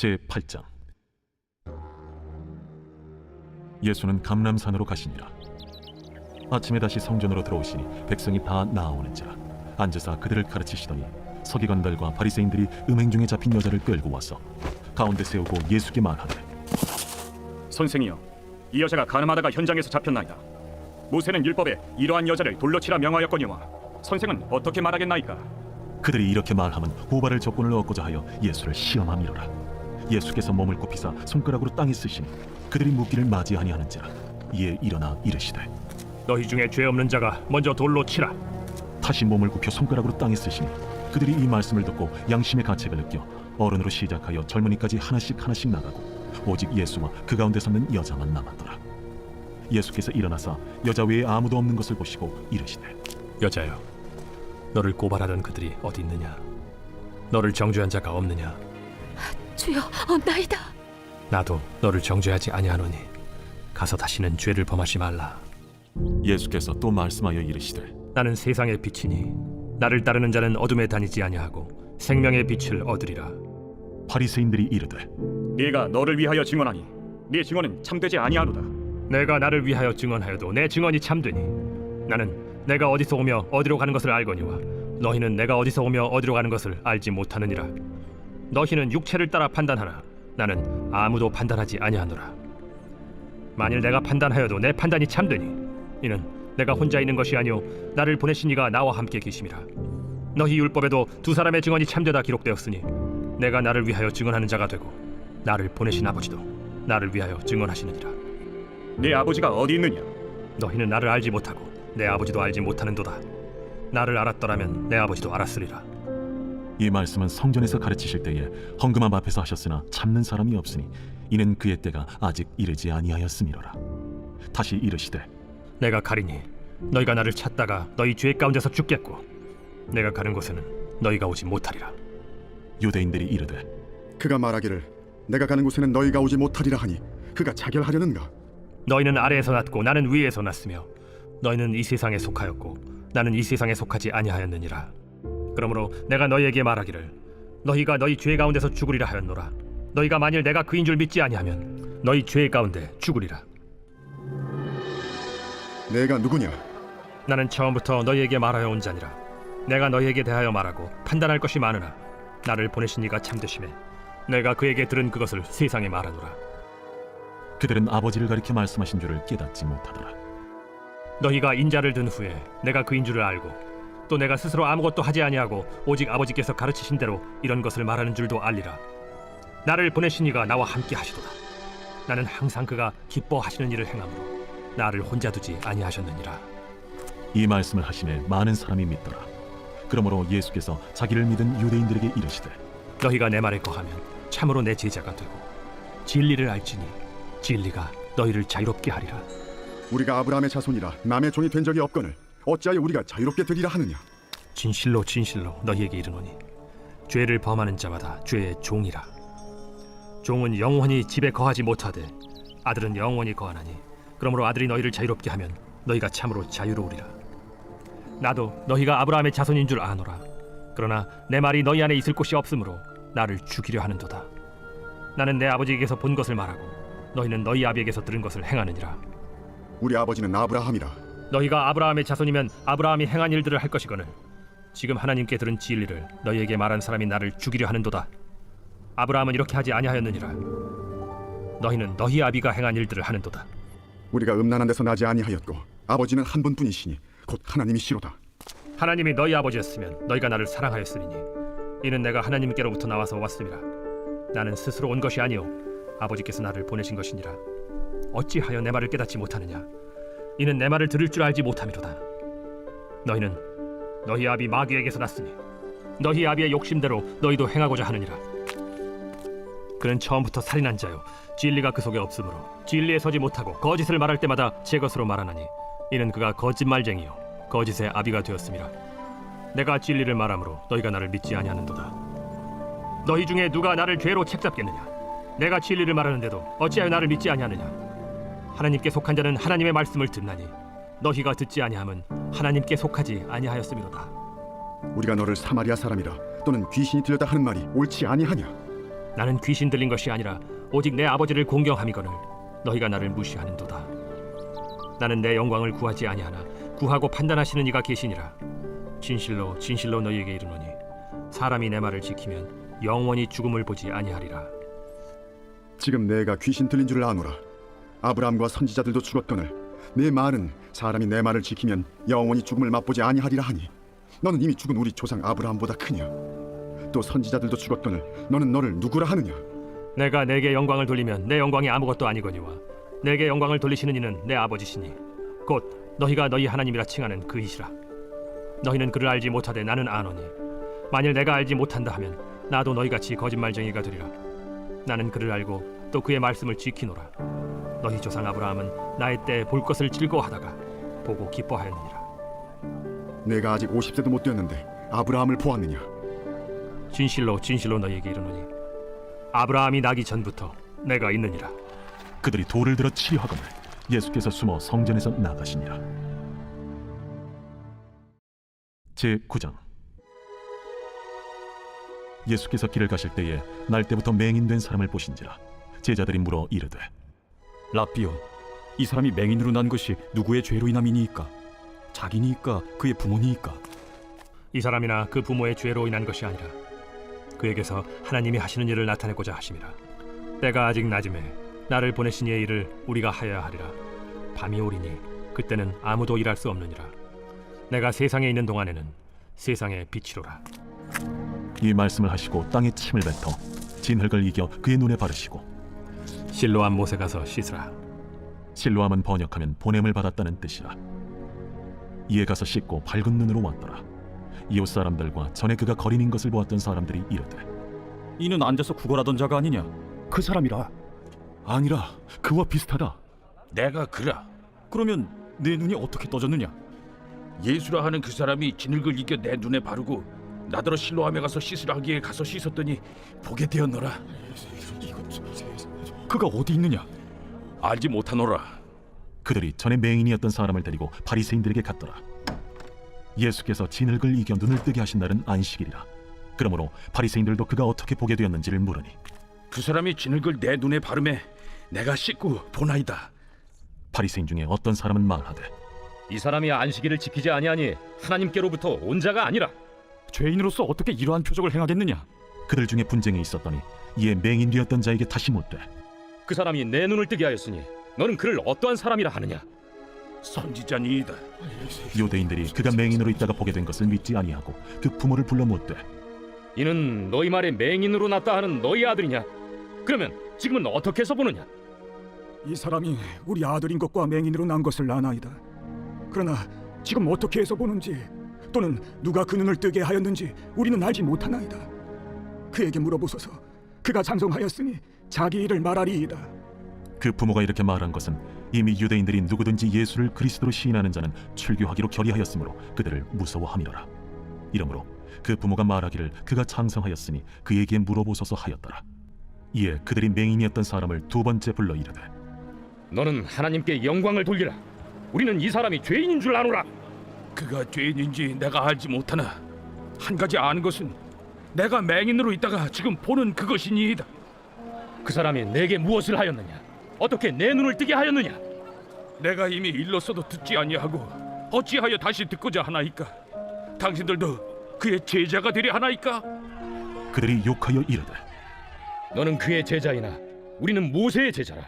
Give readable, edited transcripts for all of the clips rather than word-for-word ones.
제8장. 예수는 감람산으로 가시니라. 아침에 다시 성전으로 들어오시니 백성이 다 나아오는지라. 앉으사 그들을 가르치시더니 서기관들과 바리새인들이 음행 중에 잡힌 여자를 끌고 와서 가운데 세우고 예수께 말하되, 선생이여, 이 여자가 가늠하다가 현장에서 잡혔나이다. 모세는 율법에 이러한 여자를 돌로 치라 명하였거니와 선생은 어떻게 말하겠나이까? 그들이 이렇게 말하면 고발을 조건을 얻고자 하여 예수를 시험함이로라. 예수께서 몸을 굽히사 손가락으로 땅에 쓰시니 그들이 묻기를 맞이 아니하는지라. 이에 일어나 이르시되, 너희 중에 죄 없는 자가 먼저 돌로 치라. 다시 몸을 굽혀 손가락으로 땅에 쓰시니 그들이 이 말씀을 듣고 양심의 가책을 느껴 어른으로 시작하여 젊은이까지 하나씩 나가고 오직 예수와 그 가운데 섰는 여자만 남았더라. 예수께서 일어나사 여자 외에 아무도 없는 것을 보시고 이르시되, 여자여, 너를 고발하던 그들이 어디 있느냐? 너를 정죄한 자가 없느냐? 주여, 없나이다. 나도 너를 정죄하지 아니하노니 가서 다시는 죄를 범하지 말라. 예수께서 또 말씀하여 이르시되, 나는 세상의 빛이니 나를 따르는 자는 어둠에 다니지 아니하고 생명의 빛을 얻으리라. 바리새인들이 이르되, 네가 너를 위하여 증언하니 네 증언은 참되지 아니하노다. 내가 나를 위하여 증언하여도 내 증언이 참되니 나는 내가 어디서 오며 어디로 가는 것을 알거니와 너희는 내가 어디서 오며 어디로 가는 것을 알지 못하느니라. 너희는 육체를 따라 판단하나 나는 아무도 판단하지 아니하노라. 만일 내가 판단하여도 내 판단이 참되니 이는 내가 혼자 있는 것이 아니오 나를 보내신 이가 나와 함께 계심이라. 너희 율법에도 두 사람의 증언이 참되다 기록되었으니 내가 나를 위하여 증언하는 자가 되고 나를 보내신 아버지도 나를 위하여 증언하시느니라. 네 아버지가 어디 있느냐? 너희는 나를 알지 못하고 내 아버지도 알지 못하는도다. 나를 알았더라면 내 아버지도 알았으리라. 이 말씀은 성전에서 가르치실 때에 헌금함 앞에서 하셨으나 참는 사람이 없으니 이는 그의 때가 아직 이르지 아니하였음이로라. 다시 이르시되, 내가 가리니 너희가 나를 찾다가 너희 죄 가운데서 죽겠고 내가 가는 곳에는 너희가 오지 못하리라. 유대인들이 이르되, 그가 말하기를 내가 가는 곳에는 너희가 오지 못하리라 하니 그가 자결하려는가? 너희는 아래에서 났고 나는 위에서 났으며 너희는 이 세상에 속하였고 나는 이 세상에 속하지 아니하였느니라. 그러므로 내가 너희에게 말하기를 너희가 너희 죄 가운데서 죽으리라 하였노라. 너희가 만일 내가 그인 줄 믿지 아니하면 너희 죄 가운데 죽으리라. 내가 누구냐? 나는 처음부터 너희에게 말하여 온 자니라. 내가 너희에게 대하여 말하고 판단할 것이 많으나 나를 보내신 이가 참되심에 내가 그에게 들은 그것을 세상에 말하노라. 그들은 아버지를 가리켜 말씀하신 줄을 깨닫지 못하더라. 너희가 인자를 든 후에 내가 그인 줄을 알고 또 내가 스스로 아무것도 하지 아니하고 오직 아버지께서 가르치신 대로 이런 것을 말하는 줄도 알리라. 나를 보내신 이가 나와 함께 하시도다. 나는 항상 그가 기뻐하시는 일을 행함으로 나를 혼자 두지 아니하셨느니라. 이 말씀을 하심에 많은 사람이 믿더라. 그러므로 예수께서 자기를 믿은 유대인들에게 이르시되, 너희가 내 말에 거하면 참으로 내 제자가 되고 진리를 알지니 진리가 너희를 자유롭게 하리라. 우리가 아브라함의 자손이라 남의 종이 된 적이 없거늘 어찌하여 우리가 자유롭게 되리라 하느냐? 진실로 진실로 너희에게 이르노니 죄를 범하는 자마다 죄의 종이라. 종은 영원히 집에 거하지 못하되 아들은 영원히 거하나니 그러므로 아들이 너희를 자유롭게 하면 너희가 참으로 자유로우리라. 나도 너희가 아브라함의 자손인 줄 아노라. 그러나 내 말이 너희 안에 있을 곳이 없으므로 나를 죽이려 하는도다. 나는 내 아버지에게서 본 것을 말하고 너희는 너희 아비에게서 들은 것을 행하느니라. 우리 아버지는 아브라함이라. 너희가 아브라함의 자손이면 아브라함이 행한 일들을 할 것이거늘 지금 하나님께 들은 진리를 너희에게 말한 사람이 나를 죽이려 하는도다. 아브라함은 이렇게 하지 아니하였느니라. 너희는 너희 아비가 행한 일들을 하는도다. 우리가 음란한 데서 나지 아니하였고 아버지는 한 분뿐이시니 곧 하나님이시로다. 하나님이 너희 아버지였으면 너희가 나를 사랑하였으리니 이는 내가 하나님께로부터 나와서 왔음이라. 나는 스스로 온 것이 아니오 아버지께서 나를 보내신 것이니라. 어찌하여 내 말을 깨닫지 못하느냐? 이는 내 말을 들을 줄 알지 못함이로다. 너희는 너희 아비 마귀에게서 났으니 너희 아비의 욕심대로 너희도 행하고자 하느니라. 그는 처음부터 살인한 자요 진리가 그 속에 없으므로 진리에 서지 못하고 거짓을 말할 때마다 제 것으로 말하나니 이는 그가 거짓말쟁이요 거짓의 아비가 되었음이라. 내가 진리를 말하므로 너희가 나를 믿지 아니하는도다. 너희 중에 누가 나를 죄로 책잡겠느냐? 내가 진리를 말하는데도 어찌하여 나를 믿지 아니하느냐? 하나님께 속한 자는 하나님의 말씀을 듣나니 너희가 듣지 아니함은 하나님께 속하지 아니하였음이로다. 우리가 너를 사마리아 사람이라 또는 귀신이 들렸다 하는 말이 옳지 아니하냐? 나는 귀신 들린 것이 아니라 오직 내 아버지를 공경함이거늘 너희가 나를 무시하는도다. 나는 내 영광을 구하지 아니하나 구하고 판단하시는 이가 계시니라. 진실로 진실로 너희에게 이르노니 사람이 내 말을 지키면 영원히 죽음을 보지 아니하리라. 지금 내가 귀신 들린 줄 아노라. 아브라함과 선지자들도 죽었거늘 내 말은 사람이 내 말을 지키면 영원히 죽음을 맛보지 아니하리라 하니 너는 이미 죽은 우리 조상 아브라함보다 크냐? 또 선지자들도 죽었거늘 너는 너를 누구라 하느냐? 내가 내게 영광을 돌리면 내 영광이 아무것도 아니거니와 내게 영광을 돌리시는 이는 내 아버지시니 곧 너희가 너희 하나님이라 칭하는 그이시라. 너희는 그를 알지 못하되 나는 아노니 만일 내가 알지 못한다 하면 나도 너희같이 거짓말쟁이가 되리라. 나는 그를 알고 또 그의 말씀을 지키노라. 너희 조상 아브라함은 나의 때 볼 것을 즐거워하다가 보고 기뻐하였느니라. 내가 아직 50세도 못 되었는데 아브라함을 보았느냐? 진실로 진실로 너희에게 이르노니 아브라함이 나기 전부터 내가 있느니라. 그들이 돌을 들어 치려 하거늘 예수께서 숨어 성전에서 나가시니라. 제9장. 예수께서 길을 가실 때에 날 때부터 맹인된 사람을 보신지라. 제자들이 물어 이르되 라삐요, 이 사람이 맹인으로 난 것이 누구의 죄로 인함이니이까? 자기니이까 그의 부모니이까? 이 사람이나 그 부모의 죄로 인한 것이 아니라 그에게서 하나님이 하시는 일을 나타내고자 하심이라. 때가 아직 낮음에 나를 보내신 이의 일을 우리가 하여야 하리라. 밤이 오리니 그때는 아무도 일할 수 없느니라. 내가 세상에 있는 동안에는 세상의 빛이로라. 이 말씀을 하시고 땅에 침을 뱉어 진흙을 이겨 그의 눈에 바르시고 실로암 못에 가서 씻으라. 실로함은 번역하면 보냄을 받았다는 뜻이라. 이에 가서 씻고 밝은 눈으로 왔더라. 이웃 사람들과 전에 그가 거린인 것을 보았던 사람들이 이르되 이는 앉아서 구걸하던 자가 아니냐? 그 사람이라. 아니라 그와 비슷하다. 내가 그라. 그러면 내 눈이 어떻게 떠졌느냐? 예수라 하는 그 사람이 진흙을 이겨 내 눈에 바르고 나더러 실로암에 가서 씻으라 하기에 가서 씻었더니 보게 되었노라. 그가 어디 있느냐? 알지 못하노라. 그들이 전에 맹인이었던 사람을 데리고 바리새인들에게 갔더라. 예수께서 진흙을 이겨 눈을 뜨게 하신 날은 안식일이라. 그러므로 바리새인들도 그가 어떻게 보게 되었는지를 물으니 그 사람이 진흙을 내 눈에 바르매 내가 씻고 보나이다. 바리새인 중에 어떤 사람은 말하되 이 사람이 안식일을 지키지 아니하니 하나님께로부터 온 자가 아니라. 죄인으로서 어떻게 이러한 표적을 행하겠느냐? 그들 중에 분쟁이 있었더니 이에 맹인 되었던 자에게 다시 묻되 그 사람이 내 눈을 뜨게 하였으니 너는 그를 어떠한 사람이라 하느냐? 선지자니이다. 유대인들이 그가 맹인으로 있다가 보게 된 것을 믿지 아니하고 그 부모를 불러 묻되 이는 너희 말에 맹인으로 났다 하는 너희 아들이냐? 그러면 지금은 어떻게 해서 보느냐? 이 사람이 우리 아들인 것과 맹인으로 난 것을 아나이다. 그러나 지금 어떻게 해서 보는지 또는 누가 그 눈을 뜨게 하였는지 우리는 알지 못하나이다. 그에게 물어보소서. 그가 찬송하였으니 자기 일을 말하리이다. 그 부모가 이렇게 말한 것은 이미 유대인들이 누구든지 예수를 그리스도로 시인하는 자는 출교하기로 결의하였으므로 그들을 무서워함이로라. 이러므로 그 부모가 말하기를 그가 창성하였으니 그에게 물어보소서 하였더라. 이에 그들이 맹인이었던 사람을 두 번째 불러 이르되 너는 하나님께 영광을 돌리라. 우리는 이 사람이 죄인인 줄 아노라. 그가 죄인인지 내가 알지 못하나 한 가지 아는 것은 내가 맹인으로 있다가 지금 보는 그것이니이다. 그 사람이 내게 무엇을 하였느냐? 어떻게 내 눈을 뜨게 하였느냐? 내가 이미 일렀어도 듣지 아니하고 어찌하여 다시 듣고자 하나이까? 당신들도 그의 제자가 되려 하나이까? 그들이 욕하여 이르되 너는 그의 제자이나 우리는 모세의 제자라.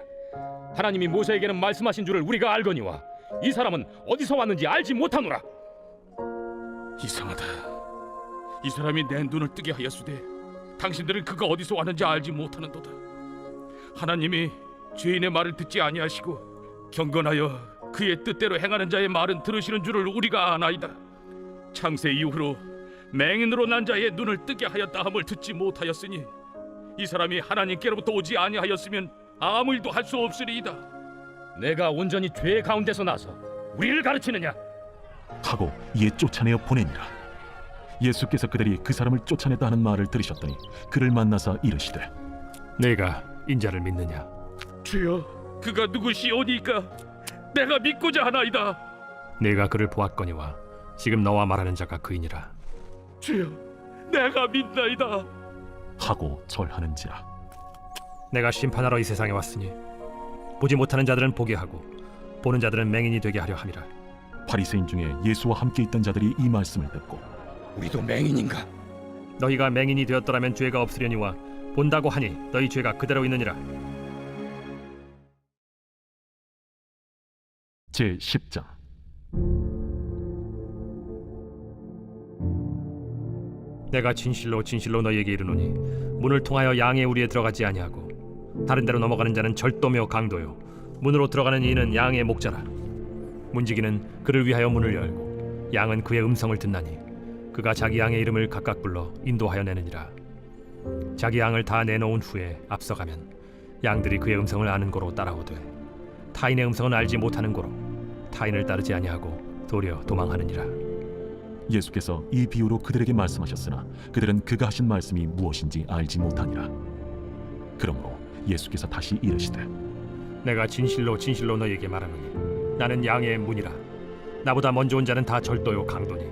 하나님이 모세에게는 말씀하신 줄을 우리가 알거니와 이 사람은 어디서 왔는지 알지 못하노라. 이상하다. 이 사람이 내 눈을 뜨게 하였으되 당신들은 그가 어디서 왔는지 알지 못하는도다. 하나님이 죄인의 말을 듣지 아니하시고 경건하여 그의 뜻대로 행하는 자의 말은 들으시는 줄을 우리가 아나이다. 창세 이후로 맹인으로 난 자의 눈을 뜨게 하였다 함을 듣지 못하였으니 이 사람이 하나님께로부터 오지 아니하였으면 아무 일도 할 수 없으리이다. 내가 온전히 죄 가운데서 나서 우리를 가르치느냐? 하고 이에 쫓아내어 보내니라. 예수께서 그들이 그 사람을 쫓아냈다 하는 말을 들으셨더니 그를 만나사 이르시되 내가 인자를 믿느냐? 주여, 그가 누구시오니까 내가 믿고자 하나이다. 내가 그를 보았거니와 지금 너와 말하는 자가 그이니라. 주여, 내가 믿나이다. 하고 절하는지라. 내가 심판하러 이 세상에 왔으니 보지 못하는 자들은 보게 하고 보는 자들은 맹인이 되게 하려 함이라. 바리새인 중에 예수와 함께 있던 자들이 이 말씀을 듣고 우리도 맹인인가? 너희가 맹인이 되었더라면 죄가 없으려니와 본다고 하니 너희 죄가 그대로 있느니라. 제 10장. 내가 진실로 진실로 너희에게 이르노니 문을 통하여 양의 우리에 들어가지 아니하고 다른 데로 넘어가는 자는 절도며 강도요 문으로 들어가는 이는 양의 목자라. 문지기는 그를 위하여 문을 열고 양은 그의 음성을 듣나니 그가 자기 양의 이름을 각각 불러 인도하여 내느니라. 자기 양을 다 내놓은 후에 앞서가면 양들이 그의 음성을 아는 고로 따라오되 타인의 음성은 알지 못하는 고로 타인을 따르지 아니하고 도리어 도망하느니라. 예수께서 이 비유로 그들에게 말씀하셨으나 그들은 그가 하신 말씀이 무엇인지 알지 못하니라. 그러므로 예수께서 다시 이르시되 내가 진실로 진실로 너희에게 말하노니 나는 양의 문이라. 나보다 먼저 온 자는 다 절도요 강도니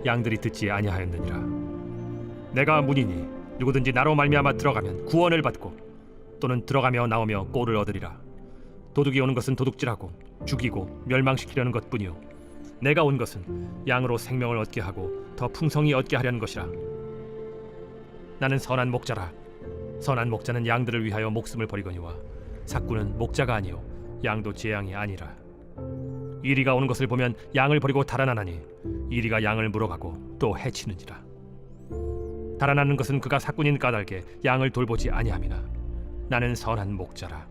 양들이 듣지 아니하였느니라. 내가 문이니 누구든지 나로 말미암아 들어가면 구원을 받고 또는 들어가며 나오며 꼴을 얻으리라. 도둑이 오는 것은 도둑질하고 죽이고 멸망시키려는 것뿐이요 내가 온 것은 양으로 생명을 얻게 하고 더 풍성히 얻게 하려는 것이라. 나는 선한 목자라. 선한 목자는 양들을 위하여 목숨을 버리거니와 삭구는 목자가 아니요 양도 제 양이 아니라. 이리가 오는 것을 보면 양을 버리고 달아나나니 이리가 양을 물어가고 또 해치느니라. 달아나는 것은 그가 삭군인 까닭에 양을 돌보지 아니함이나 나는 선한 목자라.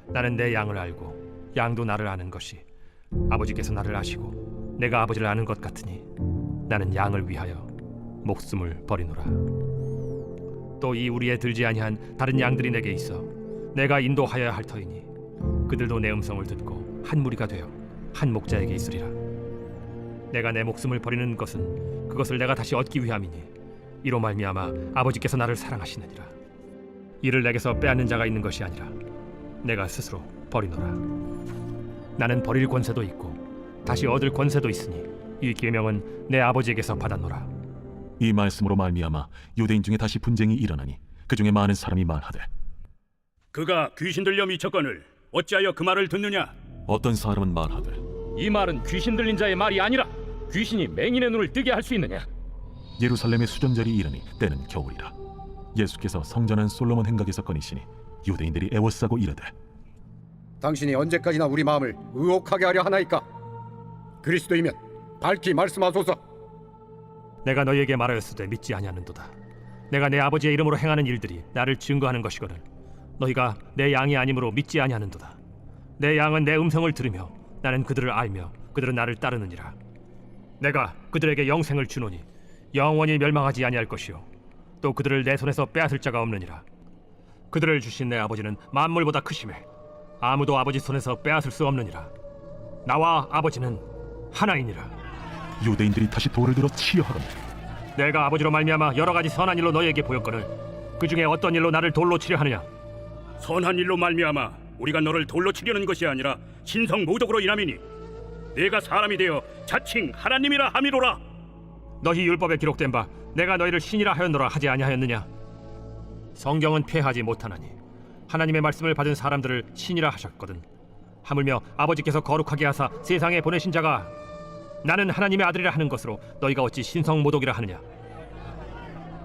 나는 내 양을 알고 양도 나를 아는 것이 아버지께서 나를 아시고 내가 아버지를 아는 것 같으니 나는 양을 위하여 목숨을 버리노라. 또 이 우리에 들지 아니한 다른 양들이 내게 있어 내가 인도하여야 할 터이니 그들도 내 음성을 듣고 한 무리가 되어 한 목자에게 있으리라. 내가 내 목숨을 버리는 것은 그것을 내가 다시 얻기 위함이니 이로 말미암아 아버지께서 나를 사랑하시느니라. 이를 내게서 빼앗는 자가 있는 것이 아니라 내가 스스로 버리노라. 나는 버릴 권세도 있고 다시 얻을 권세도 있으니 이 계명은 내 아버지에게서 받았노라. 이 말씀으로 말미암아 유대인 중에 다시 분쟁이 일어나니 그 중에 많은 사람이 말하되 그가 귀신 들려 미쳤거늘 어찌하여 그 말을 듣느냐? 어떤 사람은 말하되 이 말은 귀신 들린 자의 말이 아니라 귀신이 맹인의 눈을 뜨게 할 수 있느냐? 예루살렘의 수전절이 이르니 때는 겨울이라. 예수께서 성전한 솔로몬 행각에서 거니시니 유대인들이 애워싸고 이르되 당신이 언제까지나 우리 마음을 의혹하게 하려 하나이까? 그리스도이면 밝히 말씀하소서. 내가 너희에게 말하였으되 믿지 아니하는도다. 내가 내 아버지의 이름으로 행하는 일들이 나를 증거하는 것이거늘 너희가 내 양이 아니므로 믿지 아니하는도다. 내 양은 내 음성을 들으며 나는 그들을 알며 그들은 나를 따르느니라. 내가 그들에게 영생을 주노니 영원히 멸망하지 아니할 것이요 또 그들을 내 손에서 빼앗을 자가 없느니라. 그들을 주신 내 아버지는 만물보다 크심에 아무도 아버지 손에서 빼앗을 수 없느니라. 나와 아버지는 하나이니라. 유대인들이 다시 돌을 들어 치려 하거늘 내가 아버지로 말미암아 여러 가지 선한 일로 너희에게 보였거늘 그 중에 어떤 일로 나를 돌로 치려 하느냐? 선한 일로 말미암아 우리가 너를 돌로 치려는 것이 아니라 신성 모독으로 인함이니 내가 사람이 되어 자칭 하나님이라 함이로라. 너희 율법에 기록된 바 내가 너희를 신이라 하였노라 하지 아니하였느냐? 성경은 폐하지 못하나니 하나님의 말씀을 받은 사람들을 신이라 하셨거든. 하물며 아버지께서 거룩하게 하사 세상에 보내신 자가 나는 하나님의 아들이라 하는 것으로 너희가 어찌 신성모독이라 하느냐?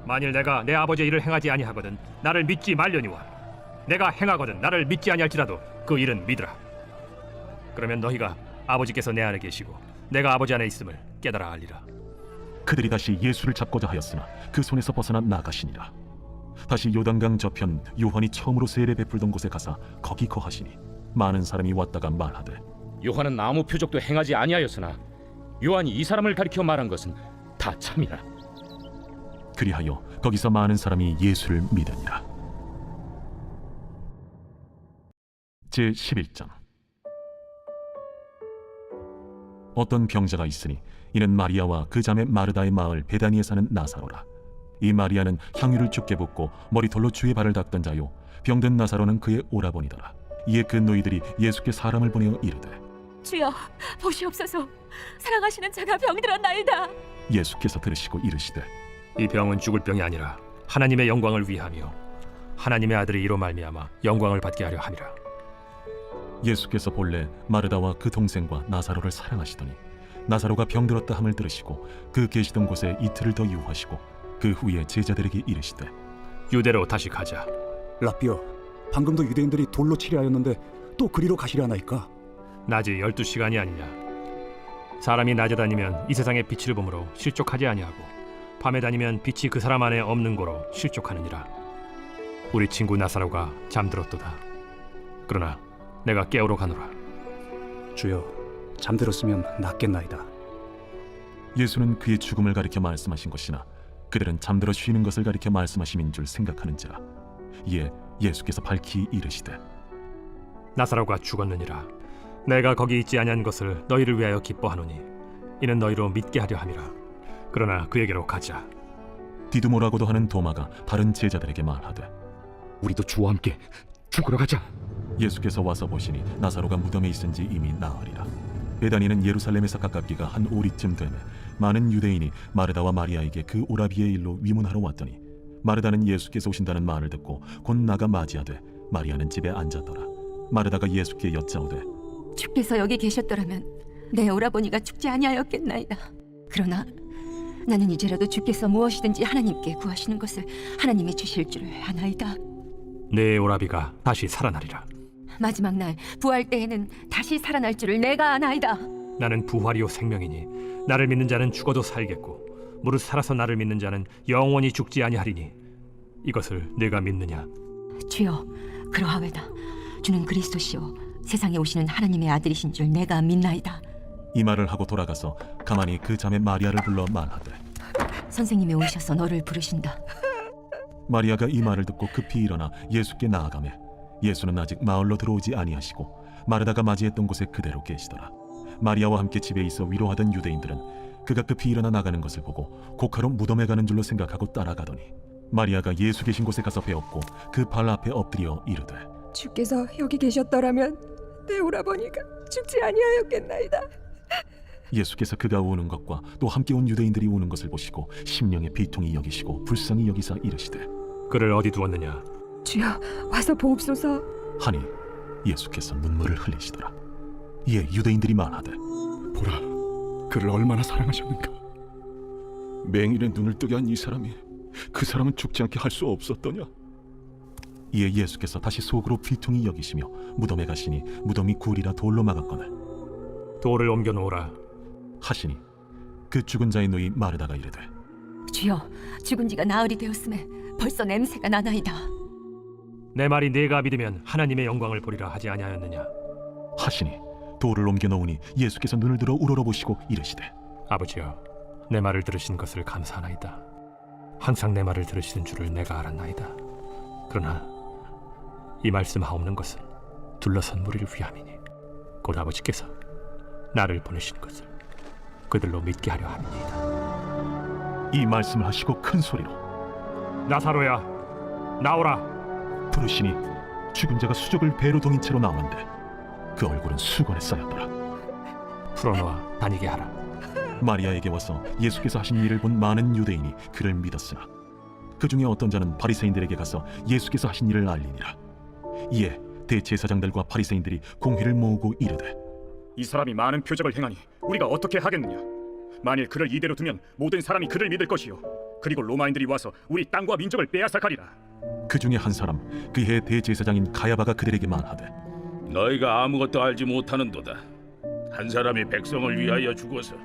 만일 내가 내 아버지의 일을 행하지 아니하거든 나를 믿지 말려니와 내가 행하거든 나를 믿지 아니할지라도 그 일은 믿으라. 그러면 너희가 아버지께서 내 안에 계시고 내가 아버지 안에 있음을 깨달아 알리라. 그들이 다시 예수를 잡고자 하였으나 그 손에서 벗어나 나가시니라. 다시 요단강 저편 요한이 처음으로 세례 베풀던 곳에 가사 거기 거하시니 많은 사람이 왔다가 말하되 요한은 아무 표적도 행하지 아니하였으나 요한이 이 사람을 가리켜 말한 것은 다 참이라. 그리하여 거기서 많은 사람이 예수를 믿으니라. 제 11장. 어떤 병자가 있으니 이는 마리아와 그 자매 마르다의 마을 베다니에 사는 나사로라. 이 마리아는 향유를 죽게 붓고 머리털로 주의 발을 닦던 자요 병든 나사로는 그의 오라버니더라. 이에 그 노이들이 예수께 사람을 보내어 이르되 주여 보시옵소서 사랑하시는 자가 병들었나이다. 예수께서 들으시고 이르시되 이 병은 죽을 병이 아니라 하나님의 영광을 위하며 하나님의 아들이 이로 말미암아 영광을 받게 하려 함이라. 예수께서 본래 마르다와 그 동생과 나사로를 사랑하시더니 나사로가 병들었다 함을 들으시고 그 계시던 곳에 이틀을 더 유하시고 그 후에 제자들에게 이르시되 유대로 다시 가자. 라삐어, 방금도 유대인들이 돌로 치려 하였는데 또 그리로 가시려 하나이까? 낮이 12시간이 아니냐. 사람이 낮에 다니면 이 세상의 빛을 보므로 실족하지 아니하고 밤에 다니면 빛이 그 사람 안에 없는 고로 실족하느니라. 우리 친구 나사로가 잠들었도다. 그러나 내가 깨우러 가노라. 주여, 잠들었으면 낫겠나이다. 예수는 그의 죽음을 가리켜 말씀하신 것이나 그들은 잠들어 쉬는 것을 가리켜 말씀하심인 줄 생각하는지라. 이에 예수께서 밝히 이르시되 나사로가 죽었느니라. 내가 거기 있지 아니한 것을 너희를 위하여 기뻐하노니 이는 너희로 믿게 하려 함이라. 그러나 그에게로 가자. 디두모라고도 하는 도마가 다른 제자들에게 말하되 우리도 주와 함께 죽으러 가자. 예수께서 와서 보시니 나사로가 무덤에 있은지 이미 나으리라. 베다니는 예루살렘에서 가깝기가 한 오리쯤 되매 많은 유대인이 마르다와 마리아에게 그 오라비의 일로 위문하러 왔더니 마르다는 예수께서 오신다는 말을 듣고 곧 나가 맞이하되 마리아는 집에 앉았더라. 마르다가 예수께 여짜오되 주께서 여기 계셨더라면 내 오라버니가 죽지 아니하였겠나이다. 그러나 나는 이제라도 주께서 무엇이든지 하나님께 구하시는 것을 하나님이 주실 줄 아나이다. 내 오라비가 다시 살아나리라. 마지막 날 부활 때에는 다시 살아날 줄을 내가 아나이다. 나는 부활이요 생명이니 나를 믿는 자는 죽어도 살겠고 무릇 살아서 나를 믿는 자는 영원히 죽지 아니하리니 이것을 내가 믿느냐? 주여, 그러하외다. 주는 그리스도시요 세상에 오시는 하나님의 아들이신 줄 내가 믿나이다. 이 말을 하고 돌아가서 가만히 그 자매 마리아를 불러 말하되 선생님이 오셔서 너를 부르신다. 마리아가 이 말을 듣고 급히 일어나 예수께 나아가매 예수는 아직 마을로 들어오지 아니하시고 마르다가 맞이했던 곳에 그대로 계시더라. 마리아와 함께 집에 있어 위로하던 유대인들은 그가 급히 일어나 나가는 것을 보고 고카로 무덤에 가는 줄로 생각하고 따라가더니 마리아가 예수 계신 곳에 가서 배웠고 그 발 앞에 엎드려 이르되 주께서 여기 계셨더라면 내 오라버니가 죽지 아니하였겠나이다. 예수께서 그가 오는 것과 또 함께 온 유대인들이 오는 것을 보시고 심령의 비통이 여기시고 불쌍히 여기사 이르시되 그를 어디 두었느냐? 주여, 와서 보옵소서. 하니 예수께서 눈물을 흘리시더라. 이에 유대인들이 말하되 보라, 그를 얼마나 사랑하셨는가. 맹인의 눈을 뜨게 한 이 사람이 그 사람은 죽지 않게 할 수 없었더냐. 이에 예수께서 다시 속으로 비통히 여기시며 무덤에 가시니 무덤이 굴이라 돌로 막았거늘 돌을 옮겨 놓으라 하시니 그 죽은 자의 누이 마르다가 이르되 주여, 죽은 지가 나흘이 되었음에 벌써 냄새가 나나이다. 내 말이 네가 믿으면 하나님의 영광을 보리라 하지 아니하였느냐? 하시니 돌을 옮겨 놓으니 예수께서 눈을 들어 우러러보시고 이르시되 아버지여, 내 말을 들으신 것을 감사하나이다. 항상 내 말을 들으시는 줄을 내가 알았나이다. 그러나 이 말씀하옵는 것은 둘러선 무리를 위함이니 곧 아버지께서 나를 보내신 것을 그들로 믿게 하려 함이니이다. 이 말씀을 하시고 큰 소리로 나사로야, 나오라. 부르시니 죽은 자가 수족을 배로 동인 채로 나오는데 그 얼굴은 수건에 쌓였더라. 풀어놓아 다니게 하라. 마리아에게 와서 예수께서 하신 일을 본 많은 유대인이 그를 믿었으나 그 중에 어떤 자는 바리새인들에게 가서 예수께서 하신 일을 알리니라. 이에 대제사장들과 바리새인들이 공회를 모으고 이르되 이 사람이 많은 표적을 행하니 우리가 어떻게 하겠느냐? 만일 그를 이대로 두면 모든 사람이 그를 믿을 것이요 그리고 로마인들이 와서 우리 땅과 민족을 빼앗아가리라. 그 중에 한 사람 그해 대제사장인 가야바가 그들에게 말하되 너희가 아무것도 알지 못하는도다. 한 사람이 백성을 위하여 죽어서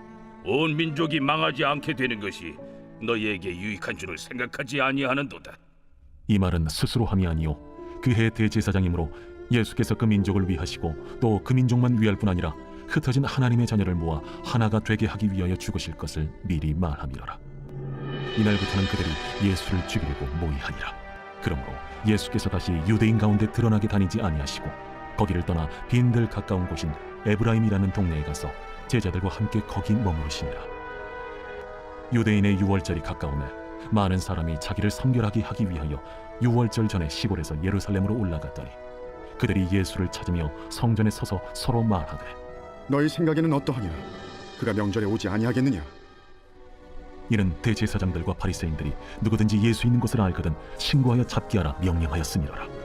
온 민족이 망하지 않게 되는 것이 너희에게 유익한 줄을 생각하지 아니하는도다. 이 말은 스스로 함이 아니요 그해 대제사장이므로 예수께서 그 민족을 위하시고 또 그 민족만 위할 뿐 아니라 흩어진 하나님의 자녀를 모아 하나가 되게 하기 위하여 죽으실 것을 미리 말함이로라. 이날부터는 그들이 예수를 죽이려고 모의하니라. 그러므로 예수께서 다시 유대인 가운데 드러나게 다니지 아니하시고 거기를 떠나 빈들 가까운 곳인 에브라임이라는 동네에 가서 제자들과 함께 거기 머무르시니라. 유대인의 유월절이 가까우매 많은 사람이 자기를 성결하게 하기 위하여 유월절 전에 시골에서 예루살렘으로 올라갔더니 그들이 예수를 찾으며 성전에 서서 서로 말하되 너희 생각에는 어떠하냐? 그가 명절에 오지 아니하겠느냐? 이는 대제사장들과 바리새인들이 누구든지 예수 있는 것을 알거든 신고하여 잡게 하라 명령하였음이로라.